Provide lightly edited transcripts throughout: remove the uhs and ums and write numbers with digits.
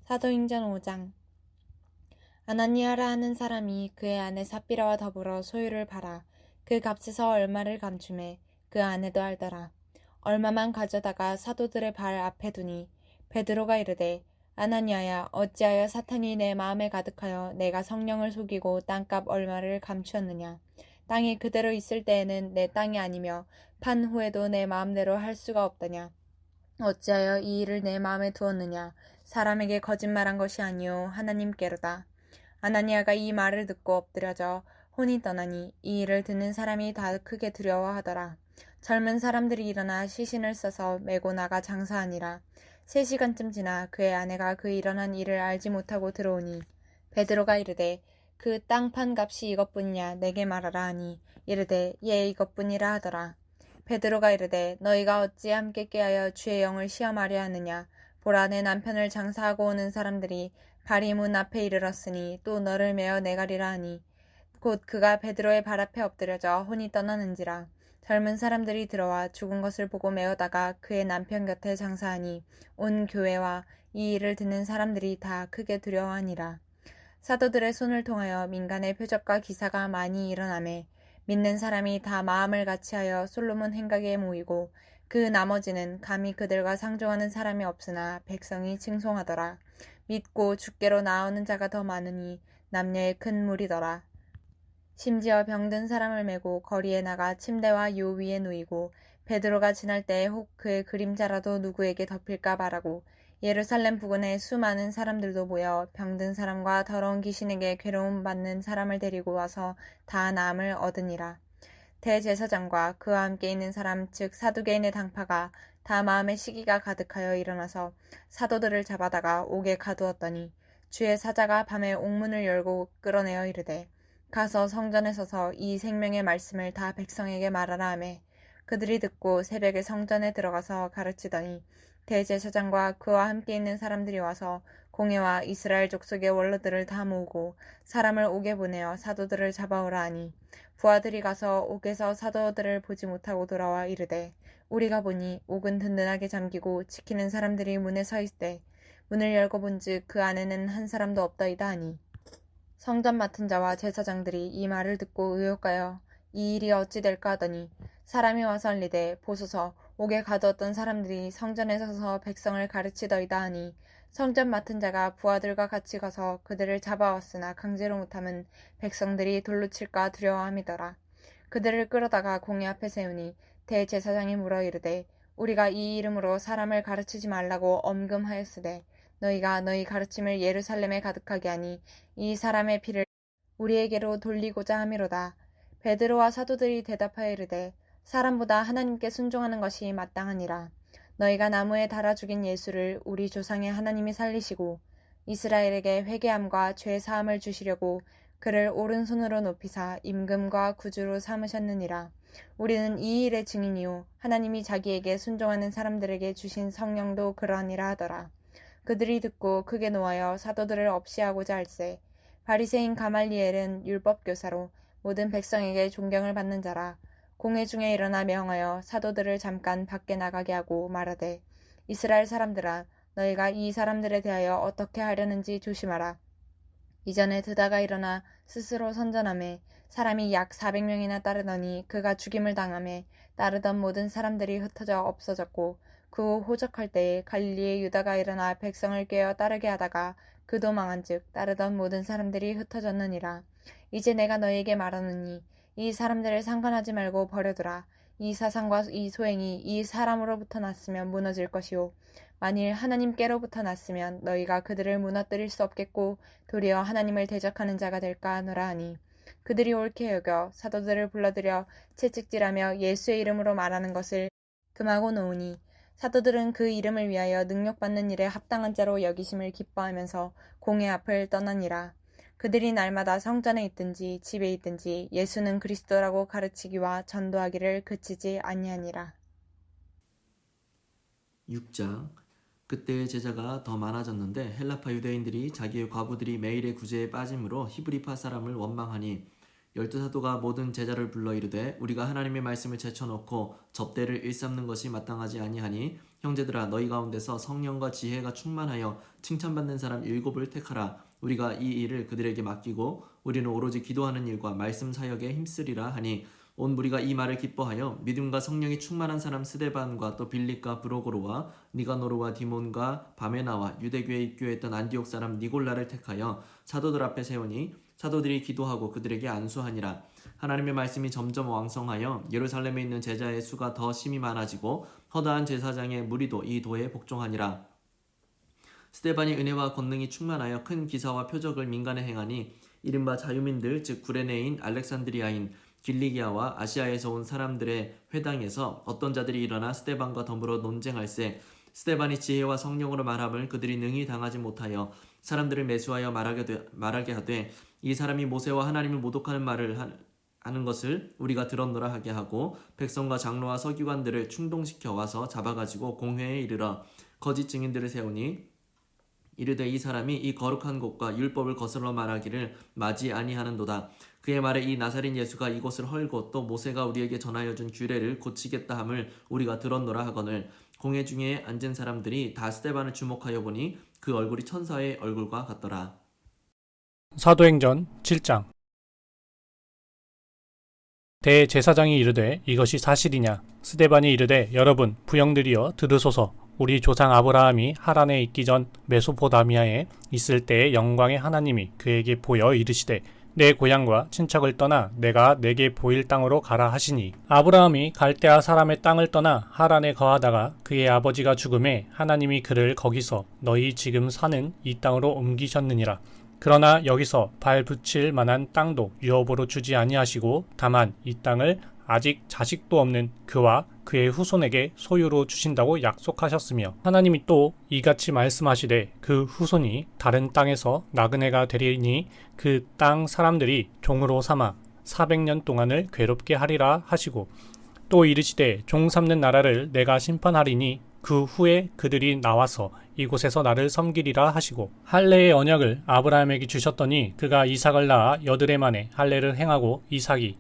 사도행전 5장. 아나니아라 하는 사람이 그의 아내 삽비라와 더불어 소유를 팔아 그 값에서 얼마를 감춤해 그 아내도 알더라. 얼마만 가져다가 사도들의 발 앞에 두니 베드로가 이르되, 아나니아야, 어찌하여 사탄이 내 마음에 가득하여 내가 성령을 속이고 땅값 얼마를 감추었느냐. 땅이 그대로 있을 때에는 내 땅이 아니며 판 후에도 내 마음대로 할 수가 없더냐. 어찌하여 이 일을 내 마음에 두었느냐. 사람에게 거짓말한 것이 아니요 하나님께로다. 아나니아가 이 말을 듣고 엎드려져 혼이 떠나니 이 일을 듣는 사람이 다 크게 두려워하더라. 젊은 사람들이 일어나 시신을 써서 메고 나가 장사하니라. 3시간쯤 지나 그의 아내가 그 일어난 일을 알지 못하고 들어오니 베드로가 이르되, 그 땅판 값이 이것뿐이냐 내게 말하라 하니 이르되, 예, 이것뿐이라 하더라. 베드로가 이르되, 너희가 어찌 함께 깨하여 주의 영을 시험하려 하느냐. 보라, 내 남편을 장사하고 오는 사람들이 발이 문 앞에 이르렀으니 또 너를 메어 내가리라 하니 곧 그가 베드로의 발 앞에 엎드려져 혼이 떠나는지라. 젊은 사람들이 들어와 죽은 것을 보고 메어다가 그의 남편 곁에 장사하니 온 교회와 이 일을 듣는 사람들이 다 크게 두려워하니라. 사도들의 손을 통하여 민간의 표적과 기사가 많이 일어나매 믿는 사람이 다 마음을 같이하여 솔로몬 행각에 모이고 그 나머지는 감히 그들과 상종하는 사람이 없으나 백성이 칭송하더라. 믿고 주께로 나오는 자가 더 많으니 남녀의 큰 무리더라. 심지어 병든 사람을 메고 거리에 나가 침대와 요 위에 누이고 베드로가 지날 때에 혹 그의 그림자라도 누구에게 덮일까 바라고 예루살렘 부근에 수많은 사람들도 모여 병든 사람과 더러운 귀신에게 괴로움 받는 사람을 데리고 와서 다 나음을 얻으니라. 대제사장과 그와 함께 있는 사람 즉 사두개인의 당파가 다 마음의 시기가 가득하여 일어나서 사도들을 잡아다가 옥에 가두었더니 주의 사자가 밤에 옥문을 열고 끌어내어 이르되, 가서 성전에 서서 이 생명의 말씀을 다 백성에게 말하라 하매 그들이 듣고 새벽에 성전에 들어가서 가르치더니 대제사장과 그와 함께 있는 사람들이 와서 공회와 이스라엘 족속의 원로들을 다 모으고 사람을 옥에 보내어 사도들을 잡아오라 하니 부하들이 가서 옥에서 사도들을 보지 못하고 돌아와 이르되, 우리가 보니 옥은 든든하게 잠기고 지키는 사람들이 문에 서 있되 문을 열고 본즉 그 안에는 한 사람도 없더이다 하니 성전 맡은 자와 제사장들이 이 말을 듣고 의혹하여 이 일이 어찌 될까 하더니 사람이 와서 알리되, 보소서, 옥에 가두었던 사람들이 성전에 서서 백성을 가르치더이다 하니 성전 맡은 자가 부하들과 같이 가서 그들을 잡아왔으나 강제로 못함은 백성들이 돌로 칠까 두려워함이더라. 그들을 끌어다가 공회 앞에 세우니 대제사장이 물어 이르되, 우리가 이 이름으로 사람을 가르치지 말라고 엄금하였으되 너희가 너희 가르침을 예루살렘에 가득하게 하니 이 사람의 피를 우리에게로 돌리고자 함이로다. 베드로와 사도들이 대답하여 이르되, 사람보다 하나님께 순종하는 것이 마땅하니라. 너희가 나무에 달아 죽인 예수를 우리 조상의 하나님이 살리시고 이스라엘에게 회개함과 죄 사함을 주시려고 그를 오른손으로 높이사 임금과 구주로 삼으셨느니라. 우리는 이 일의 증인이요 하나님이 자기에게 순종하는 사람들에게 주신 성령도 그러하니라 하더라. 그들이 듣고 크게 노하여 사도들을 없이하고자 할세. 바리새인 가말리엘은 율법교사로 모든 백성에게 존경을 받는 자라. 공회 중에 일어나 명하여 사도들을 잠깐 밖에 나가게 하고 말하되, 이스라엘 사람들아, 너희가 이 사람들에 대하여 어떻게 하려는지 조심하라. 이전에 드다가 일어나 스스로 선전하매 사람이 약 400명이나 따르더니 그가 죽임을 당하매 따르던 모든 사람들이 흩어져 없어졌고 그 후 호적할 때에 갈릴리의 유다가 일어나 백성을 꾀어 따르게 하다가 그도 망한즉 따르던 모든 사람들이 흩어졌느니라. 이제 내가 너희에게 말하노니 이 사람들을 상관하지 말고 버려두라. 이 사상과 이 소행이 이 사람으로부터 났으면 무너질 것이요 만일 하나님께로부터 났으면 너희가 그들을 무너뜨릴 수 없겠고 도리어 하나님을 대적하는 자가 될까 하노라 하니 그들이 옳게 여겨 사도들을 불러들여 채찍질하며 예수의 이름으로 말하는 것을 금하고 놓으니 사도들은 그 이름을 위하여 능력받는 일에 합당한 자로 여기심을 기뻐하면서 공회 앞을 떠나니라. 그들이 날마다 성전에 있든지 집에 있든지 예수는 그리스도라고 가르치기와 전도하기를 그치지 아니하니라. 6장. 그때의 제자가 더 많아졌는데 헬라파 유대인들이 자기의 과부들이 매일의 구제에 빠짐으로 히브리파 사람을 원망하니 12사도가 모든 제자를 불러 이르되, 우리가 하나님의 말씀을 제쳐놓고 접대를 일삼는 것이 마땅하지 아니하니 형제들아 너희 가운데서 성령과 지혜가 충만하여 칭찬받는 사람 7을 택하라. 우리가 이 일을 그들에게 맡기고 우리는 오로지 기도하는 일과 말씀 사역에 힘쓰리라 하니 온 무리가 이 말을 기뻐하여 믿음과 성령이 충만한 사람 스데반과 또 빌립과 브로고로와 니가노르와 디몬과 바메나와 유대교에 입교했던 안디옥 사람 니골라를 택하여 사도들 앞에 세우니 사도들이 기도하고 그들에게 안수하니라. 하나님의 말씀이 점점 왕성하여 예루살렘에 있는 제자의 수가 더 심히 많아지고 허다한 제사장의 무리도 이 도에 복종하니라. 스데반이 은혜와 권능이 충만하여 큰 기사와 표적을 민간에 행하니 이른바 자유민들 즉 구레네인 알렉산드리아인 길리기아와 아시아에서 온 사람들의 회당에서 어떤 자들이 일어나 스데반과 더불어 논쟁할세. 스데반이 지혜와 성령으로 말함을 그들이 능히 당하지 못하여 사람들을 매수하여 말하게 하되 이 사람이 모세와 하나님을 모독하는 말을 하는 것을 우리가 들었노라 하게 하고 백성과 장로와 서기관들을 충동시켜 와서 잡아가지고 공회에 이르러 거짓 증인들을 세우니 이르되 이 사람이 이 거룩한 곳과 율법을 거슬러 말하기를 마지 아니하는도다. 그의 말에 이 나사린 예수가 이곳을 헐고 또 모세가 우리에게 전하여 준 규례를 고치겠다 함을 우리가 들었노라 하거늘 공회 중에 앉은 사람들이 다 스데반을 주목하여 보니 그 얼굴이 천사의 얼굴과 같더라. 사도행전 7장. 대제사장이 이르되 이것이 사실이냐? 스데반이 이르되 여러분 부형들이여 들으소서. 우리 조상 아브라함이 하란에 있기 전 메소포다미아에 있을 때의 영광의 하나님이 그에게 보여 이르시되 내 고향과 친척을 떠나 내가 내게 보일 땅으로 가라 하시니 아브라함이 갈대아 사람의 땅을 떠나 하란에 거하다가 그의 아버지가 죽음에 하나님이 그를 거기서 너희 지금 사는 이 땅으로 옮기셨느니라. 그러나 여기서 발 붙일 만한 땅도 유업으로 주지 아니하시고 다만 이 땅을 아직 자식도 없는 그와 그의 후손에게 소유로 주신다고 약속하셨으며 하나님이 또 이같이 말씀하시되 그 후손이 다른 땅에서 나그네가 되리니 그 땅 사람들이 종으로 삼아 400년 동안을 괴롭게 하리라 하시고 또 이르시되 종 삼는 나라를 내가 심판하리니 그 후에 그들이 나와서 이곳에서 나를 섬기리라 하시고 할례의 언약을 아브라함에게 주셨더니 그가 이삭을 낳아 여드레 만에 할례를 행하고 이삭이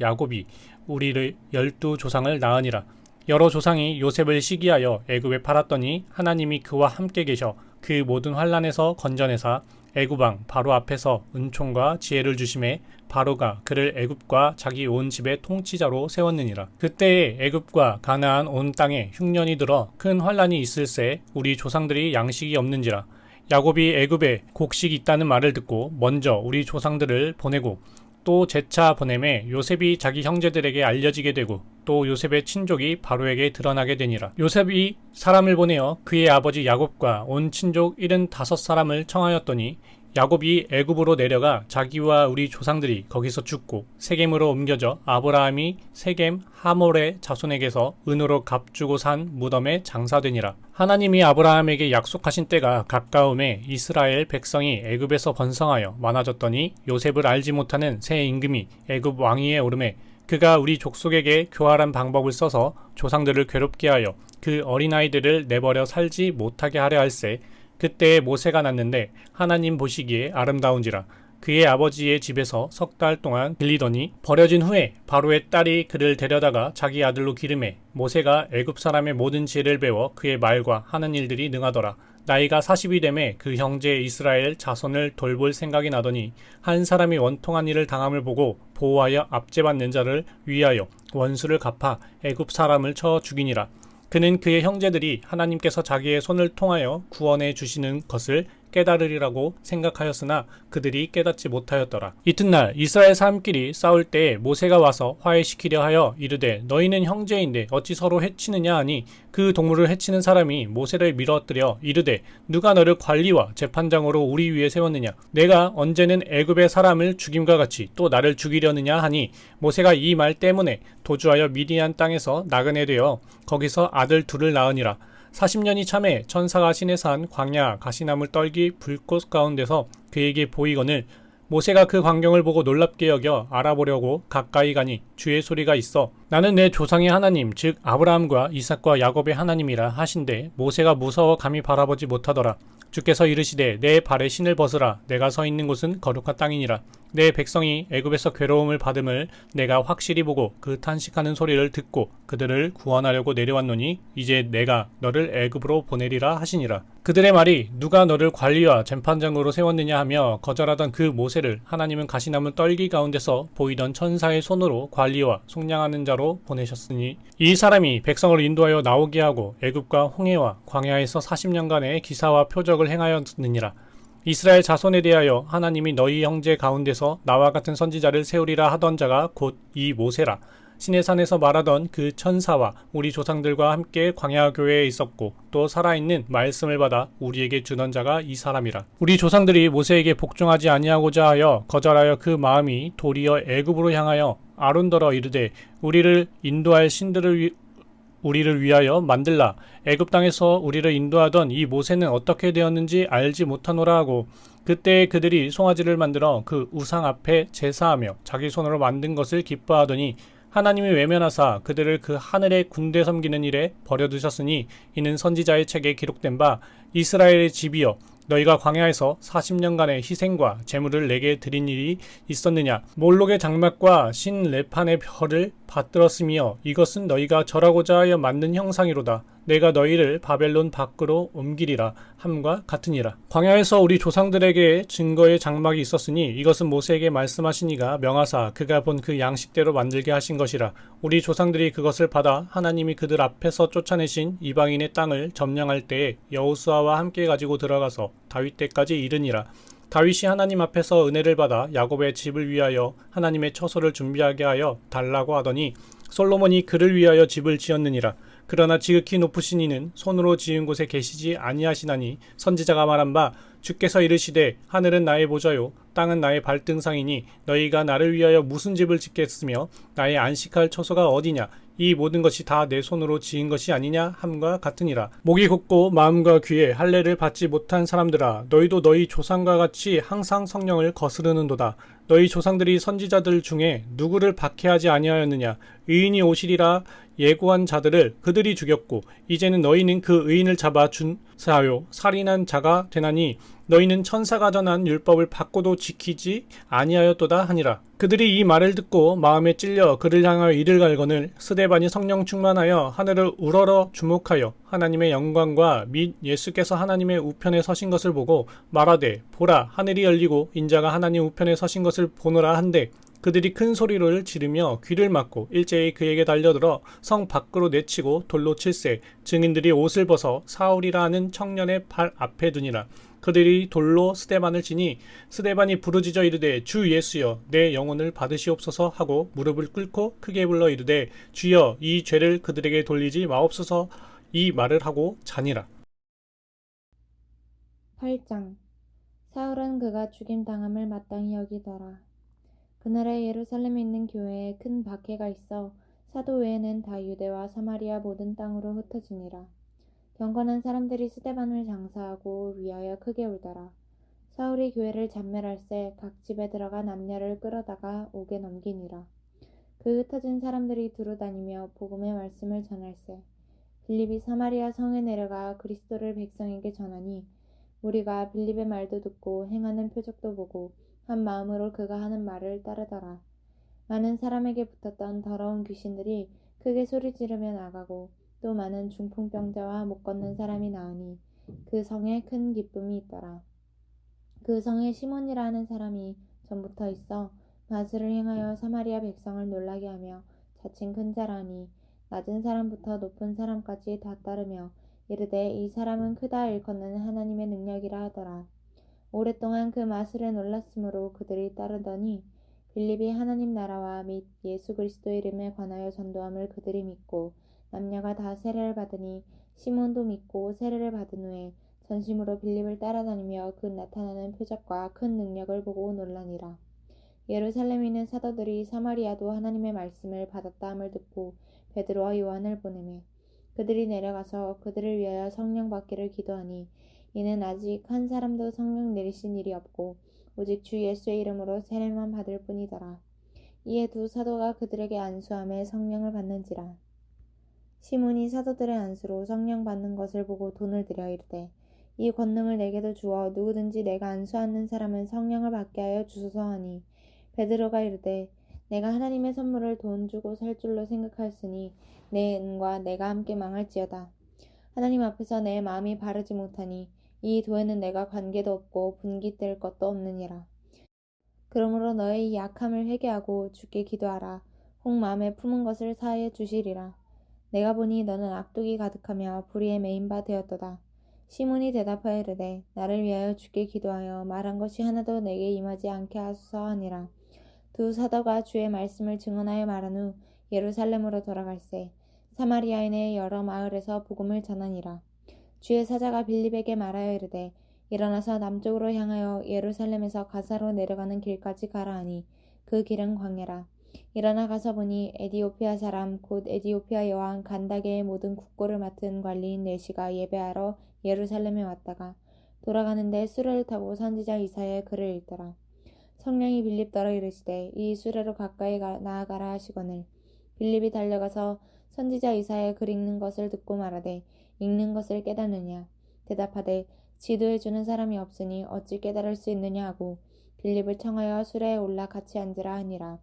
야곱이 우리를 12조상을 낳으니라. 여러 조상이 요셉을 시기하여 애굽에 팔았더니 하나님이 그와 함께 계셔 그 모든 환난에서 건져내사 애굽왕 바로 앞에서 은총과 지혜를 주심에 바로가 그를 애굽과 자기 온 집의 통치자로 세웠느니라. 그때에 애굽과 가나안 온 땅에 흉년이 들어 큰 환난이 있을새 우리 조상들이 양식이 없는지라. 야곱이 애굽에 곡식이 있다는 말을 듣고 먼저 우리 조상들을 보내고 또 재차 보내매 요셉이 자기 형제들에게 알려지게 되고 또 요셉의 친족이 바로에게 드러나게 되니라. 요셉이 사람을 보내어 그의 아버지 야곱과 온 친족 75사람을 청하였더니 야곱이 애굽으로 내려가 자기와 우리 조상들이 거기서 죽고 세겜으로 옮겨져 아브라함이 세겜 하몰의 자손에게서 은으로 값주고 산 무덤에 장사되니라. 하나님이 아브라함에게 약속하신 때가 가까움에 이스라엘 백성이 애굽에서 번성하여 많아졌더니 요셉을 알지 못하는 새 임금이 애굽 왕위에 오르매 그가 우리 족속에게 교활한 방법을 써서 조상들을 괴롭게 하여 그 어린아이들을 내버려 살지 못하게 하려 할세. 그때에 모세가 났는데 하나님 보시기에 아름다운지라. 그의 아버지의 집에서 석 달 동안 길리더니 버려진 후에 바로의 딸이 그를 데려다가 자기 아들로 기르매 모세가 애굽 사람의 모든 지혜를 배워 그의 말과 하는 일들이 능하더라. 나이가 40이 되매 그 형제 이스라엘 자손을 돌볼 생각이 나더니 한 사람이 원통한 일을 당함을 보고 보호하여 압제받는 자를 위하여 원수를 갚아 애굽 사람을 쳐 죽이니라. 그는 그의 형제들이 하나님께서 자기의 손을 통하여 구원해 주시는 것을 깨달으리라고 생각하였으나 그들이 깨닫지 못하였더라. 이튿날 이스라엘 사람끼리 싸울 때에 모세가 와서 화해시키려 하여 이르되 너희는 형제인데 어찌 서로 해치느냐 하니 그 동물을 해치는 사람이 모세를 밀어뜨려 이르되 누가 너를 관리와 재판장으로 우리 위에 세웠느냐? 내가 언제는 애굽의 사람을 죽임과 같이 또 나를 죽이려느냐 하니 모세가 이 말 때문에 도주하여 미디안 땅에서 나그네 되어 거기서 아들 둘을 낳으니라. 40년이 참에 천사가 시내서 한 광야 가시나물 떨기 불꽃 가운데서 그에게 보이거늘 모세가 그 광경을 보고 놀랍게 여겨 알아보려고 가까이 가니 주의 소리가 있어 나는 내 조상의 하나님 즉 아브라함과 이삭과 야곱의 하나님이라 하신대 모세가 무서워 감히 바라보지 못하더라. 주께서 이르시되 내 발에 신을 벗으라 내가 서 있는 곳은 거룩한 땅이니라. 내 백성이 애굽에서 괴로움을 받음을 내가 확실히 보고 그 탄식하는 소리를 듣고 그들을 구원하려고 내려왔노니 이제 내가 너를 애굽으로 보내리라 하시니라. 그들의 말이 누가 너를 관리와 재판장으로 세웠느냐 하며 거절하던 그 모세를 하나님은 가시나무 떨기 가운데서 보이던 천사의 손으로 관리와 속량하는 자로 보내셨으니 이 사람이 백성을 인도하여 나오게 하고 애굽과 홍해와 광야에서 40년간의 기사와 표적을 행하였느니라. 이스라엘 자손에 대하여 하나님이 너희 형제 가운데서 나와 같은 선지자를 세우리라 하던 자가 곧 이 모세라. 시내산에서 말하던 그 천사와 우리 조상들과 함께 광야 교회에 있었고 또 살아있는 말씀을 받아 우리에게 주던 자가 이 사람이라. 우리 조상들이 모세에게 복종하지 아니하고자 하여 거절하여 그 마음이 도리어 애굽으로 향하여 아론더러 이르되 우리를 인도할 신들을 우리를 위하여 만들라. 애굽 땅에서 우리를 인도하던 이 모세는 어떻게 되었는지 알지 못하노라 하고 그때 그들이 송아지를 만들어 그 우상 앞에 제사하며 자기 손으로 만든 것을 기뻐하더니 하나님이 외면하사 그들을 그 하늘의 군대 섬기는 일에 버려두셨으니 이는 선지자의 책에 기록된 바 이스라엘의 집이여 너희가 광야에서 40년간의 희생과 제물을 내게 드린 일이 있었느냐. 몰록의 장막과 신 레판의 별을 받들었으며 이것은 너희가 절하고자 하여 만든 형상이로다. 내가 너희를 바벨론 밖으로 옮기리라 함과 같으니라. 광야에서 우리 조상들에게 증거의 장막이 있었으니 이것은 모세에게 말씀하시니가 명하사 그가 본 그 양식대로 만들게 하신 것이라. 우리 조상들이 그것을 받아 하나님이 그들 앞에서 쫓아내신 이방인의 땅을 점령할 때에 여호수아와 함께 가지고 들어가서 다윗 때까지 이르니라. 다윗이 하나님 앞에서 은혜를 받아 야곱의 집을 위하여 하나님의 처소를 준비하게 하여 달라고 하더니 솔로몬이 그를 위하여 집을 지었느니라. 그러나 지극히 높으신 이는 손으로 지은 곳에 계시지 아니하시나니 선지자가 말한 바 주께서 이르시되 하늘은 나의 보좌요 땅은 나의 발등상이니 너희가 나를 위하여 무슨 집을 짓겠으며 나의 안식할 처소가 어디냐. 이 모든 것이 다 내 손으로 지은 것이 아니냐 함과 같으니라. 목이 곧고 마음과 귀에 할례를 받지 못한 사람들아 너희도 너희 조상과 같이 항상 성령을 거스르는도다. 너희 조상들이 선지자들 중에 누구를 박해하지 아니하였느냐. 의인이 오시리라 예고한 자들을 그들이 죽였고 이제는 너희는 그 의인을 잡아 준사하여 살인한 자가 되나니 너희는 천사가 전한 율법을 받고도 지키지 아니하였도다 하니라. 그들이 이 말을 듣고 마음에 찔려 그를 향하여 이를 갈거늘 스데반이 성령 충만하여 하늘을 우러러 주목하여 하나님의 영광과 및 예수께서 하나님의 우편에 서신 것을 보고 말하되 보라 하늘이 열리고 인자가 하나님 우편에 서신 것을 보노라 한데 그들이 큰 소리를 지르며 귀를 막고 일제히 그에게 달려들어 성 밖으로 내치고 돌로 칠세. 증인들이 옷을 벗어 사울이라 하는 청년의 발 앞에 두니라. 그들이 돌로 스데반을 치니 스데반이 부르짖어 이르되 주 예수여 내 영혼을 받으시옵소서 하고 무릎을 꿇고 크게 불러 이르되 주여 이 죄를 그들에게 돌리지 마옵소서 이 말을 하고 자니라. 8장. 사울은 그가 죽임당함을 마땅히 여기더라. 그날에 예루살렘에 있는 교회에 큰 박해가 있어 사도 외에는 다 유대와 사마리아 모든 땅으로 흩어지니라. 경건한 사람들이 스데반을 장사하고 위하여 크게 울더라. 사울이 교회를 잔멸할새 각 집에 들어가 남녀를 끌어다가 옥에 넘기니라. 그 흩어진 사람들이 두루 다니며 복음의 말씀을 전할새 빌립이 사마리아 성에 내려가 그리스도를 백성에게 전하니 우리가 빌립의 말도 듣고 행하는 표적도 보고 한 마음으로 그가 하는 말을 따르더라. 많은 사람에게 붙었던 더러운 귀신들이 크게 소리 지르며 나가고 또 많은 중풍병자와 못 걷는 사람이 나으니 그 성에 큰 기쁨이 있더라. 그 성에 시몬이라 하는 사람이 전부터 있어 마술을 행하여 사마리아 백성을 놀라게 하며 자칭 큰 자라니 낮은 사람부터 높은 사람까지 다 따르며 이르되 이 사람은 크다 일컫는 하나님의 능력이라 하더라. 오랫동안 그 마술에 놀랐으므로 그들이 따르더니 빌립이 하나님 나라와 및 예수 그리스도 이름에 관하여 전도함을 그들이 믿고 남녀가 다 세례를 받으니 시몬도 믿고 세례를 받은 후에 전심으로 빌립을 따라다니며 그 나타나는 표적과 큰 능력을 보고 놀라니라. 예루살렘에 있는 사도들이 사마리아도 하나님의 말씀을 받았다 함을 듣고 베드로와 요한을 보내매 그들이 내려가서 그들을 위하여 성령 받기를 기도하니 이는 아직 한 사람도 성령 내리신 일이 없고 오직 주 예수의 이름으로 세례만 받을 뿐이더라. 이에 두 사도가 그들에게 안수하며 성령을 받는지라. 시몬이 사도들의 안수로 성령 받는 것을 보고 돈을 들여 이르되 이 권능을 내게도 주어 누구든지 내가 안수하는 사람은 성령을 받게 하여 주소서 하니 베드로가 이르되 내가 하나님의 선물을 돈 주고 살 줄로 생각하였으니 내 은과 내가 함께 망할지어다. 하나님 앞에서 내 마음이 바르지 못하니 이 도에는 내가 관계도 없고 분깃될 것도 없느니라. 그러므로 너의 약함을 회개하고 주께 기도하라. 혹 마음에 품은 것을 사하여 주시리라. 내가 보니 너는 악독이 가득하며 불의에 매인 바 되었도다. 시몬이 대답하여 이르되 나를 위하여 주께 기도하여 말한 것이 하나도 내게 임하지 않게 하소서 하니라. 두 사도가 주의 말씀을 증언하여 말한 후 예루살렘으로 돌아갈새 사마리아인의 여러 마을에서 복음을 전하니라. 주의 사자가 빌립에게 말하여 이르되 일어나서 남쪽으로 향하여 예루살렘에서 가사로 내려가는 길까지 가라 하니 그 길은 광야라. 일어나 가서 보니 에디오피아 사람 곧 에디오피아 여왕 간다게의 모든 국고를 맡은 관리인 내시가 예배하러 예루살렘에 왔다가 돌아가는데 수레를 타고 선지자 이사야의 글을 읽더라. 성령이 빌립더러 이르시되 이 수레로 가까이 나아가라 하시거늘 빌립이 달려가서 선지자 이사야의 글 읽는 것을 듣고 말하되 읽는 것을 깨닫느냐 대답하되 지도해 주는 사람이 없으니 어찌 깨달을 수 있느냐 하고 빌립을 청하여 수레에 올라 같이 앉으라 하니라.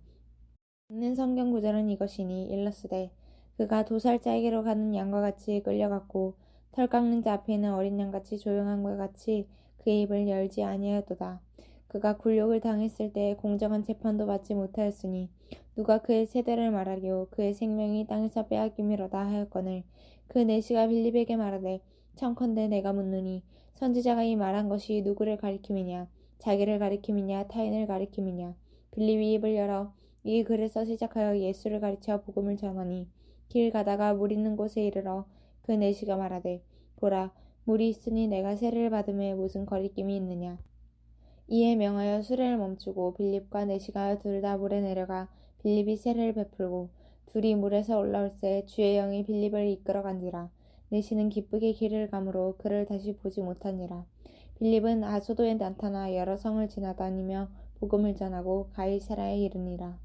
읽는 성경 구절은 이것이니 일러스되 그가 도살자에게로 가는 양과 같이 끌려갔고 털 깎는 자 앞에 있는 어린 양같이 조용함과 같이 그의 입을 열지 아니하였도다. 그가 굴욕을 당했을 때 공정한 재판도 받지 못하였으니 누가 그의 세대를 말하리요 그의 생명이 땅에서 빼앗김이로다 하였거늘 그 내시가 빌립에게 말하되 청컨대 내가 묻노니 선지자가 이 말한 것이 누구를 가리킴이냐 자기를 가리킴이냐 타인을 가리킴이냐 빌립이 입을 열어 이 글에서 시작하여 예수를 가르쳐 복음을 전하니 길 가다가 물 있는 곳에 이르러 그 내시가 말하되 보라 물이 있으니 내가 세례를 받음에 무슨 거리낌이 있느냐. 이에 명하여 수레를 멈추고 빌립과 내시가 둘 다 물에 내려가 빌립이 세례를 베풀고 둘이 물에서 올라올새 주의 영이 빌립을 이끌어 간지라. 내시는 기쁘게 길을 가므로 그를 다시 보지 못하니라. 빌립은 아소도에 나타나 여러 성을 지나다니며 복음을 전하고 가이사라에 이르니라.